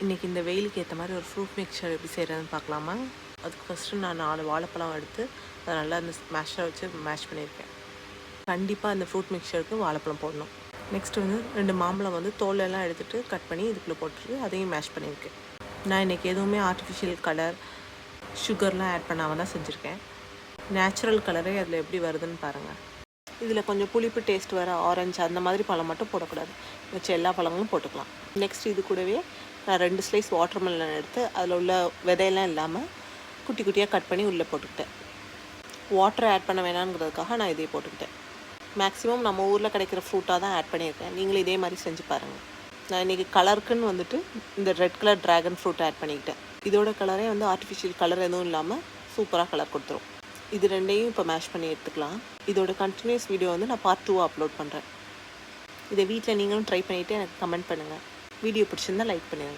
இன்றைக்கி இந்த வெயிலுக்கு ஏற்ற மாதிரி ஒரு ஃப்ரூட் மிக்சர் எப்படி செய்கிறதுன்னு பார்க்கலாமா? அதுக்கு ஃபஸ்ட்டு நான் 4 வாழைப்பழம் எடுத்து அதை நல்லா அந்த மேஷரை வச்சு மேஷ் பண்ணியிருக்கேன். கண்டிப்பாக அந்த ஃப்ரூட் மிக்சருக்கு வாழைப்பழம் போடணும். நெக்ஸ்ட் வந்து 2 மாம்பழம் வந்து தோலெல்லாம் எடுத்துகிட்டு கட் பண்ணி இதுக்குள்ளே போட்டுட்டு அதையும் மேஷ் பண்ணியிருக்கேன். நான் இன்றைக்கி எதுவுமே ஆர்டிஃபிஷியல் கலர் சுகர்லாம் ஆட் பண்ணாமல் தான் செஞ்சுருக்கேன். நேச்சுரல் கலரே அதில் எப்படி வருதுன்னு பாருங்கள். இதில் கொஞ்சம் புளிப்பு டேஸ்ட் வர ஆரஞ்சு அந்த மாதிரி பழம் மட்டும் போடக்கூடாது, வச்ச எல்லா பழங்களும் போட்டுக்கலாம். நெக்ஸ்ட் இது கூடவே நான் 2 ஸ்லைஸ் வாட்டர்மெலன் எடுத்து அதில் உள்ள விதையெல்லாம் இல்லாமல் குட்டி குட்டியாக கட் பண்ணி உள்ளே போட்டுக்கிட்டேன். வாட்டர் ஆட் பண்ண வேணாங்கிறதுக்காக நான் இதே போட்டுக்கிட்டேன். மேக்ஸிமம் நம்ம ஊரில் கிடைக்கிற ஃப்ரூட்டாக தான் ஆட் பண்ணியிருக்கேன். நீங்களும் இதே மாதிரி செஞ்சு பாருங்கள். நான் இன்றைக்கி கலருக்குன்னு வந்துட்டு இந்த red colour dragon fruit add பண்ணிக்கிட்டேன். இதோட கலரே வந்து ஆர்டிஃபிஷியல் கலர் எதுவும் இல்லாமல் சூப்பராக கலர் கொடுத்துரும். இது ரெண்டையும் இப்போ மேஷ் பண்ணி எடுத்துக்கலாம். இதோட கண்டினியூஸ் வீடியோ வந்து நான் பார்ட் 2 அப்லோட் பண்ணுறேன். இதை வீட்டில் நீங்களும் ட்ரை பண்ணிவிட்டு எனக்கு கமெண்ட் பண்ணுங்கள். வீடியோ பிடிச்சிருந்தால் லைக் பண்ணுங்கள்.